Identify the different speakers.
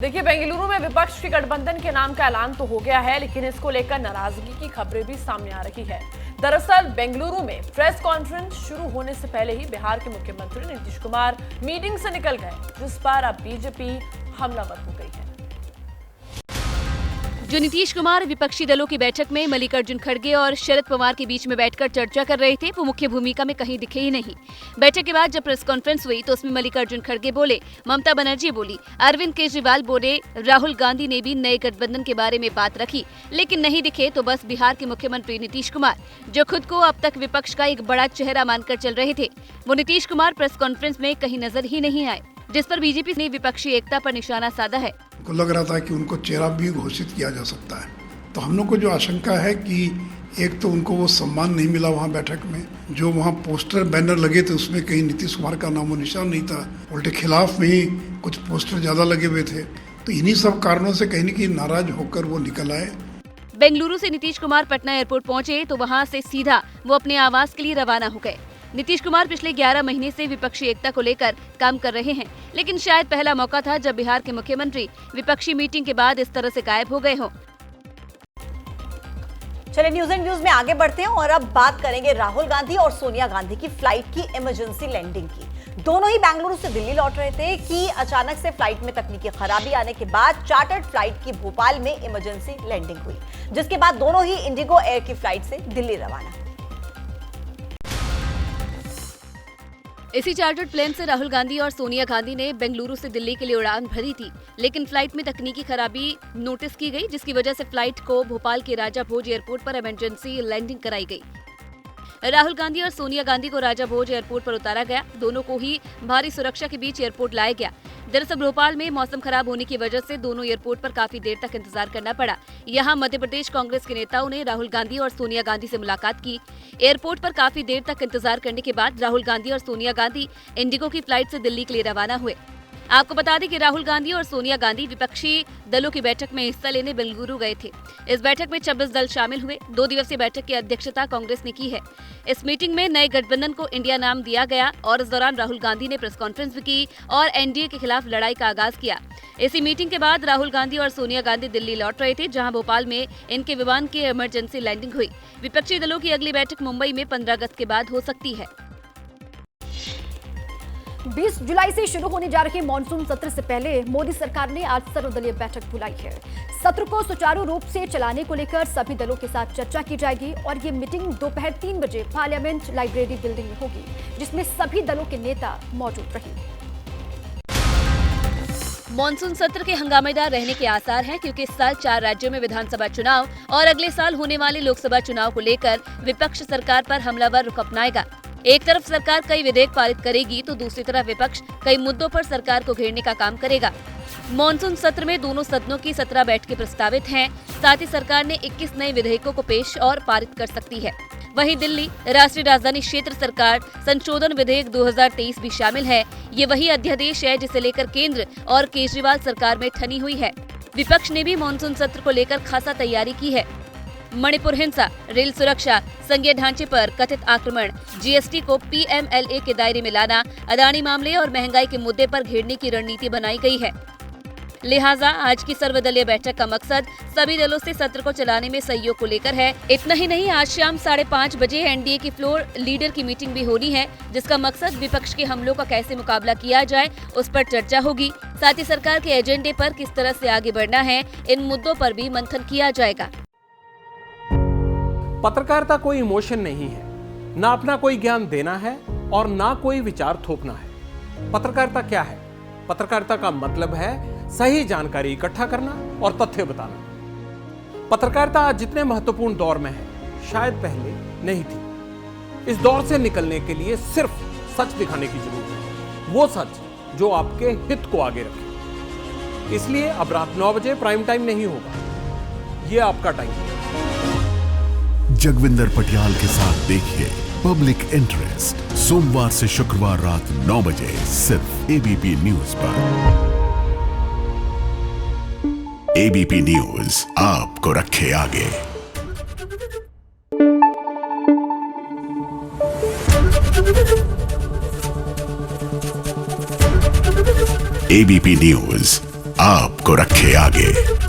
Speaker 1: देखिए, बेंगलुरु में विपक्ष के गठबंधन के नाम का ऐलान तो हो गया है, लेकिन इसको लेकर नाराजगी की खबरें भी सामने आ रही है। दरअसल बेंगलुरु में प्रेस कॉन्फ्रेंस शुरू होने से पहले ही बिहार के मुख्यमंत्री नीतीश कुमार मीटिंग से निकल गए, जिस पर अब बीजेपी हमलावर हो गई है।
Speaker 2: जो नीतीश कुमार विपक्षी दलों की बैठक में मल्लिकार्जुन खड़गे और शरद पवार के बीच में बैठकर चर्चा कर रहे थे, वो मुख्य भूमिका में कहीं दिखे ही नहीं। बैठक के बाद जब प्रेस कॉन्फ्रेंस हुई तो उसमें मल्लिकार्जुन खड़गे बोले, ममता बनर्जी बोली, अरविंद केजरीवाल बोले, राहुल गांधी ने भी नए गठबंधन के बारे में बात रखी, लेकिन नहीं दिखे तो बस बिहार के मुख्यमंत्री नीतीश कुमार, जो खुद को अब तक विपक्ष का एक बड़ा चेहरा मानकर चल रहे थे, वो नीतीश कुमार प्रेस कॉन्फ्रेंस में कहीं नजर ही नहीं आए, जिस पर बीजेपी ने विपक्षी एकता पर निशाना साधा है।
Speaker 3: को लग रहा था कि उनको चेहरा भी घोषित किया जा सकता है, तो हम लोग को जो आशंका है कि एक तो उनको वो सम्मान नहीं मिला वहाँ बैठक में, जो वहाँ पोस्टर बैनर लगे थे उसमें कहीं नीतीश कुमार का नामो निशान नहीं था, उल्टे खिलाफ में ही कुछ पोस्टर ज्यादा लगे हुए थे, तो इन्हीं सब कारणों से कहीं न कहीं नाराज होकर वो निकल आए।
Speaker 2: बेंगलुरु से नीतीश कुमार पटना एयरपोर्ट पहुंचे तो वहां से सीधा वो अपने आवास के लिए रवाना हो गए। नीतीश कुमार पिछले 11 महीने से विपक्षी एकता को लेकर काम कर रहे हैं, लेकिन शायद पहला मौका था जब बिहार के मुख्यमंत्री विपक्षी मीटिंग के बाद इस तरह से गायब हो गए हो।
Speaker 4: चलिए न्यूज एंड व्यूज में आगे बढ़ते हैं और अब बात करेंगे राहुल गांधी और सोनिया गांधी की फ्लाइट की इमरजेंसी लैंडिंग की। दोनों ही बेंगलुरु से दिल्ली लौट रहे थे कि अचानक से फ्लाइट में तकनीकी खराबी आने के बाद चार्टर्ड फ्लाइट की भोपाल में इमरजेंसी लैंडिंग हुई, जिसके बाद दोनों ही इंडिगो एयर की फ्लाइट से दिल्ली रवाना।
Speaker 2: इसी चार्टर्ड प्लेन से राहुल गांधी और सोनिया गांधी ने बेंगलुरु से दिल्ली के लिए उड़ान भरी थी, लेकिन फ्लाइट में तकनीकी खराबी नोटिस की गई, जिसकी वजह से फ्लाइट को भोपाल के राजा भोज एयरपोर्ट पर इमरजेंसी लैंडिंग कराई गई। राहुल गांधी और सोनिया गांधी को राजा भोज एयरपोर्ट पर उतारा गया, दोनों को ही भारी सुरक्षा के बीच एयरपोर्ट लाया गया। दरअसल भोपाल में मौसम खराब होने की वजह से दोनों एयरपोर्ट पर काफी देर तक इंतजार करना पड़ा। यहाँ मध्य प्रदेश कांग्रेस के नेताओं ने राहुल गांधी और सोनिया गांधी से मुलाकात की। एयरपोर्ट पर काफी देर तक इंतजार करने के बाद राहुल गांधी और सोनिया गांधी इंडिगो की फ्लाइट से दिल्ली के लिए रवाना हुए। आपको बता दें कि राहुल गांधी और सोनिया गांधी विपक्षी दलों की बैठक में हिस्सा लेने बेंगलुरु गए थे। इस बैठक में 26 दल शामिल हुए। 2 दिवसीय बैठक की अध्यक्षता कांग्रेस ने की है। इस मीटिंग में नए गठबंधन को इंडिया नाम दिया गया और इस दौरान राहुल गांधी ने प्रेस कॉन्फ्रेंस भी की और एनडीए के खिलाफ लड़ाई का आगाज किया। इसी मीटिंग के बाद राहुल गांधी और सोनिया गांधी दिल्ली लौट रहे थे, जहां भोपाल में इनके विमान की इमरजेंसी लैंडिंग हुई। विपक्षी दलों की अगली बैठक मुंबई में 15 अगस्त के बाद हो सकती है।
Speaker 5: 20 जुलाई से शुरू होने जा रहे मॉनसून सत्र से पहले मोदी सरकार ने आज सर्वदलीय बैठक बुलाई है। सत्र को सुचारू रूप से चलाने को लेकर सभी दलों के साथ चर्चा की जाएगी और ये मीटिंग दोपहर 3 बजे पार्लियामेंट लाइब्रेरी बिल्डिंग में होगी, जिसमें सभी दलों के नेता मौजूद रहेंगे।
Speaker 2: मॉनसून सत्र के हंगामेदार रहने के आसार हैं, क्योंकि इस साल 4 राज्यों में विधानसभा चुनाव और अगले साल होने वाले लोकसभा चुनाव को लेकर विपक्ष सरकार पर हमलावर रुख अपनाएगा। एक तरफ सरकार कई विधेयक पारित करेगी तो दूसरी तरफ विपक्ष कई मुद्दों पर सरकार को घेरने का काम करेगा। मॉनसून सत्र में दोनों सदनों की 17 बैठकें प्रस्तावित हैं। साथ ही सरकार ने 21 नए विधेयकों को पेश और पारित कर सकती है। वहीं दिल्ली राष्ट्रीय राजधानी क्षेत्र सरकार संशोधन विधेयक 2023 भी शामिल है। ये वही अध्यादेश है जिसे लेकर केंद्र और केजरीवाल सरकार में ठनी हुई है। विपक्ष ने भी मॉनसून सत्र को लेकर खासा तैयारी की है। मणिपुर हिंसा, रेल सुरक्षा, संघीय ढांचे पर कथित आक्रमण, जीएसटी को पीएमएलए के दायरे में लाना, अदानी मामले और महंगाई के मुद्दे पर घेरने की रणनीति बनाई गई है। लिहाजा आज की सर्वदलीय बैठक का मकसद सभी दलों से सत्र को चलाने में सहयोग को लेकर है। इतना ही नहीं, आज शाम 5:30 बजे एनडीए की फ्लोर लीडर की मीटिंग भी होनी है, जिसका मकसद विपक्ष के हमलों का कैसे मुकाबला किया जाए उस पर चर्चा होगी। साथ ही सरकार के एजेंडे पर किस तरह से आगे बढ़ना है, इन मुद्दों पर भी मंथन किया जाएगा।
Speaker 6: पत्रकारिता कोई इमोशन नहीं है, ना अपना कोई ज्ञान देना है और ना कोई विचार थोपना है। पत्रकारिता क्या है? पत्रकारिता का मतलब है सही जानकारी इकट्ठा करना और तथ्य बताना। पत्रकारिता आज जितने महत्वपूर्ण दौर में है, शायद पहले नहीं थी। इस दौर से निकलने के लिए सिर्फ सच दिखाने की जरूरत है, वो सच जो आपके हित को आगे रखे। इसलिए अब रात 9 बजे प्राइम टाइम नहीं होगा, ये आपका टाइम है।
Speaker 7: जगविंदर पटियाल के साथ देखिए पब्लिक इंटरेस्ट सोमवार से शुक्रवार रात 9 बजे सिर्फ एबीपी न्यूज पर। एबीपी न्यूज आपको रखे आगे। एबीपी न्यूज आपको रखे आगे।